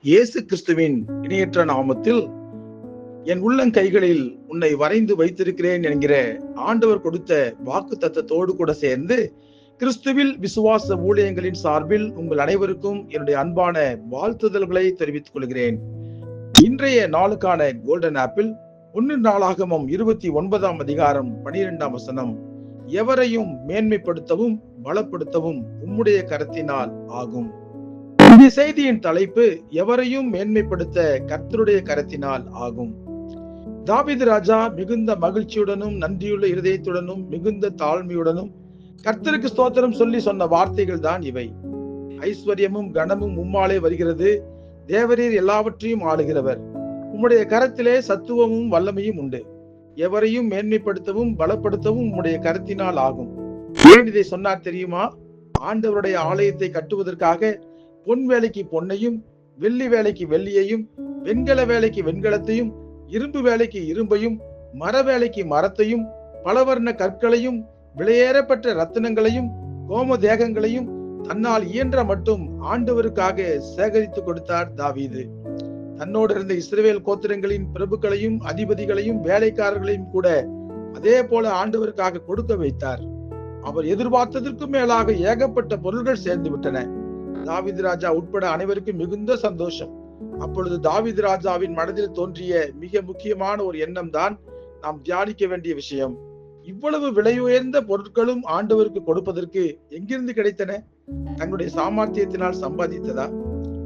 இயேசு கிறிஸ்துவின் இணையற்ற நாமத்தில் என் உள்ளங்கைகளில் உன்னை வரைந்து வைத்திருக்கிறேன் என்கிற ஆண்டவர் கொடுத்த வாக்கு தத்தத்தோடு கூட சேர்ந்து கிறிஸ்துவில் விசுவாச ஊழியங்களின் சார்பில் உங்கள் அனைவருக்கும் என்னுடைய அன்பான வாழ்த்துதல்களை தெரிவித்துக் கொள்கிறேன். இன்றைய நாளுக்கான கோல்டன் ஆப்பிள் 1 நாளாகமம் 29ஆம் அதிகாரம் 12ஆம் வசனம், எவரையும் மேன்மைப்படுத்தவும் பலப்படுத்தவும் உம்முடைய கரத்தினால் ஆகும். இந்த செய்தியின் தலைப்பு, எவரையும் மேன்மைப்படுத்த கர்த்தருடைய கரத்தினால் ஆகும். தாவீது ராஜா மிகுந்த மகிழ்ச்சியுடனும் நன்றியுள்ள இருதயத்துடனும் மிகுந்த தாழ்மையுடனும் கர்த்தருக்கு ஸ்தோத்திரம் சொல்லி சொன்ன வார்த்தைகள் தான் இவை. ஐஸ்வர்யமும் கனமும் உம்மாலே வருகிறது, தேவரீர் எல்லாவற்றையும் ஆளுகிறவர், உம்முடைய கரத்திலே சத்துவமும் வல்லமையும் உண்டு, எவரையும் மேன்மைப்படுத்தவும் பலப்படுத்தவும் உம்முடைய கரத்தினால் ஆகும். ஏன் இதை சொன்னார் தெரியுமா? ஆண்டவருடைய ஆலயத்தை கட்டுவதற்காக பொன் வேலைக்கு பொன்னையும், வெள்ளி வேலைக்கு வெள்ளியையும், வெண்கல வேலைக்கு வெண்கலத்தையும், இரும்பு வேலைக்கு இரும்பையும், மர வேலைக்கு மரத்தையும், பலவர்ண கற்களையும், விலையேறப்பட்ட ரத்தினங்களையும், கோம தேகங்களையும் தன்னால் இயன்ற மட்டும் ஆண்டவருக்காக சேகரித்து கொடுத்தார் தாவீது. தன்னோடு இருந்த இஸ்ரவேல் கோத்திரங்களின் பிரபுக்களையும் அதிபதிகளையும் வேலைக்காரர்களையும் கூட அதே போல ஆண்டவருக்காக கொடுக்க வைத்தார். அவர் எதிர்பார்த்ததற்கும் மேலாக ஏகப்பட்ட பொருள்கள் சேர்ந்து விட்டன. தாவீது ராஜா உட்பட அனைவருக்கும் மிகுந்த சந்தோஷம். அப்பொழுது தாவீது ராஜாவின் மனதில் தோன்றிய மிக முக்கியமான ஒரு எண்ணம் தான் நாம் தியானிக்க வேண்டிய விஷயம். இவ்வளவு விலையுயர்ந்த பொருட்களும் ஆண்டவருக்கு கொடுப்பதற்கு எங்கிருந்து கிடைத்தன? தங்களுடைய சாமர்த்தியத்தினால் சம்பாதித்ததா,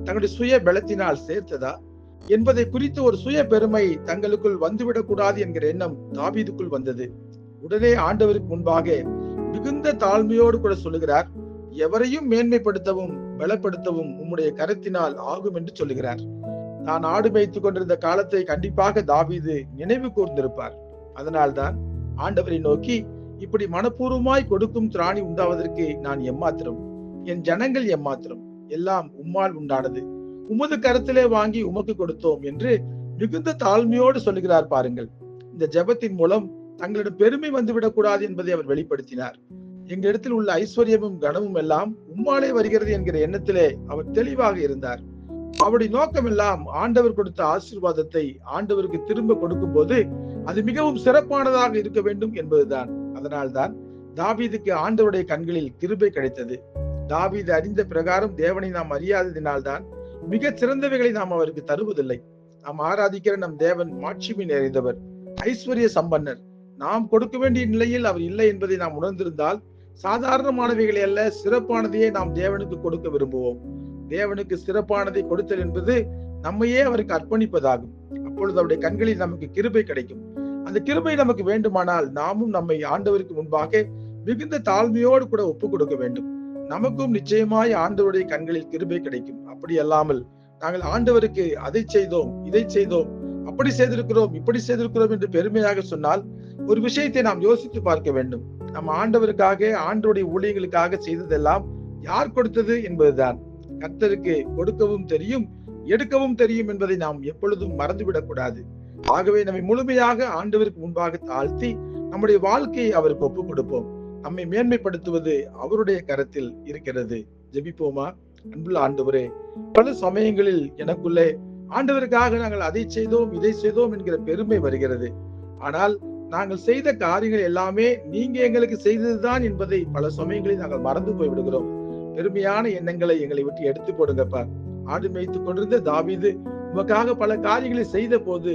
தங்களுடைய சுய பலத்தினால் சேர்த்ததா என்பதை குறித்து ஒரு சுய பெருமை தங்களுக்குள் வந்துவிடக் கூடாது என்கிற எண்ணம் தாவீதுக்குள் வந்தது. உடனே ஆண்டவருக்கு முன்பாக மிகுந்த தாழ்மையோடு கூட சொல்லுகிறார், எவரையும் மேன்மைப்படுத்தவும் பலப்படுத்தவும் உம்முடைய கரத்தினால் ஆகும் என்று சொல்லுகிறார். நான் ஆடு மேய்த்துக் கொண்டிருந்த காலத்தை கண்டிப்பாக தாவீது நினைவு கூர்ந்திருப்பார். அதனால்தான் ஆண்டவரை நோக்கி, இப்படி மனப்பூர்வமாய் கொடுக்கும் திராணி உண்டாவதற்கு நான் எம்மாத்திரம், என் ஜனங்கள் எம்மாத்திரம், எல்லாம் உம்மால் உண்டானது, உமது கரத்திலே வாங்கி உமக்கு கொடுத்தோம் என்று மிகுந்த தாழ்மையோடு சொல்லுகிறார். பாருங்கள், இந்த ஜெபத்தின் மூலம் தங்களிடம் பெருமை வந்துவிடக் கூடாது என்பதை அவர் வெளிப்படுத்தினார். எங்களிடத்தில் உள்ள ஐஸ்வர்யமும் கனமும் எல்லாம் உம்மாலே வருகிறது என்கிற எண்ணத்திலே அவர் தெளிவாக இருந்தார். அவருடைய நோக்கம் எல்லாம் ஆண்டவர் கொடுத்த ஆசீர்வாதத்தை ஆண்டவருக்கு திரும்ப கொடுக்கும் போது அது மிகவும் சிறப்பானதாக இருக்க வேண்டும் என்பதுதான். அதனால்தான் தாவீதுக்கு ஆண்டவருடைய கண்களில் கிருபை கிடைத்தது. தாவீது அறிந்த பிரகாரம் தேவனை நாம் அறியாததினால்தான் மிக சிறந்தவைகளை நாம் அவருக்கு தருவதில்லை. நாம் ஆராதிக்கிற நம் தேவன் மாட்சிமை நிறைந்தவர், ஐஸ்வர்ய சம்பன்னர். நாம் கொடுக்க வேண்டிய நிலையில் அவர் இல்லை என்பதை நாம் உணர்ந்திருந்தால் சாதாரணமானவைகளை அல்ல, சிறப்பானதையே நாம் தேவனுக்கு கொடுக்க விரும்புவோம். தேவனுக்கு சிறப்பானதை கொடுத்தல் என்பது நம்மையே அவருக்கு அர்ப்பணிப்பதாகும். அப்பொழுது அவருடைய கண்களில் நமக்கு கிருபை கிடைக்கும். அந்த கிருபை நமக்கு வேண்டுமானால் நாமும் நம்மை ஆண்டவருக்கு முன்பாக மிகுந்த தாழ்மையோடு கூட ஒப்பு கொடுக்க வேண்டும். நமக்கும் நிச்சயமாய் ஆண்டவருடைய கண்களில் கிருபை கிடைக்கும். அப்படி அல்லாமல் நாங்கள் ஆண்டவருக்கு அதை செய்தோம், இதை செய்தோம், அப்படி செய்திருக்கிறோம், இப்படி செய்திருக்கிறோம் என்று பெருமையாக சொன்னால் ஒரு விஷயத்தை நாம் யோசித்து பார்க்க வேண்டும். நம்ம ஆண்டவருக்காக, ஆண்டவருடைய ஊழியர்களுக்காக செய்ததெல்லாம் யார் கொடுத்தது என்பதுதான். கர்த்தருக்கு கொடுக்கவும் தெரியும், எடுக்கவும் தெரியும் என்பதை நாம் எப்பொழுதும் மறந்துவிடக் கூடாது. ஆகவே நம்மை முழுமையாக ஆண்டவருக்கு முன்பாக தாழ்த்தி நம்முடைய வாழ்க்கையை அவருக்கு ஒப்புக் கொடுப்போம். நம்மை மேன்மைப்படுத்துவது அவருடைய கரத்தில் இருக்கிறது. ஜெபிப்போமா? அன்புள்ள ஆண்டவரே, பல சமயங்களில் எனக்குள்ளே ஆண்டவருக்காக நாங்கள் அதை செய்தோம், இதை செய்தோம் என்கிற பெருமை வருகிறது. ஆனால் நாங்கள் செய்த காரியங்கள் எல்லாமே நீங்க எங்களுக்கு செய்ததுதான் என்பதை பல சமயங்களில் நாங்கள் மறந்து போய் விடுகிறோம். பெருமையான எண்ணங்களை எங்களை விட்டு எடுத்து போடுங்கப்பா. ஆடு மேய்த்துக் கொண்டிருந்த தாவீது உமக்காக பல காரியங்களை செய்த போது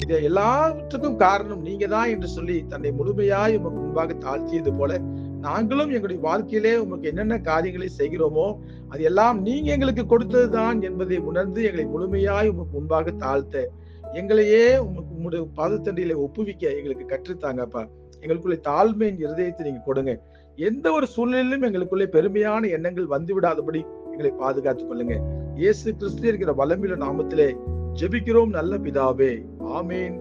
இது எல்லாவற்றுக்கும் காரணம் நீங்க தான் என்று சொல்லி தன்னை முழுமையாய் உமக்கு முன்பாக தாழ்த்தியது போல நாங்களும் எங்களுடைய வாழ்க்கையிலே உமக்கு என்னென்ன காரியங்களை செய்கிறோமோ அது எல்லாம் நீங்க எங்களுக்கு கொடுத்ததுதான் என்பதை உணர்ந்து எங்களை முழுமையாய் உமக்கு முன்பாக தாழ்த்த, எங்களையே உம்முடைய பாதத்தண்டியில ஒப்புவிக்க எங்களுக்கு கற்றுத்தாங்கப்பா. எங்களுக்குள்ளே தாழ்மையின் இருதயத்தை நீங்க கொடுங்க. எந்த ஒரு சூழ்நிலையிலும் எங்களுக்குள்ளே பெருமையான எண்ணங்கள் வந்து விடாதபடி எங்களை பாதுகாத்துக் கொள்ளுங்க. இயேசு கிறிஸ்து இருக்கிற வல்லமையுள்ள நாமத்திலே ஜெபிக்கிறோம் நல்ல பிதாவே, ஆமேன்.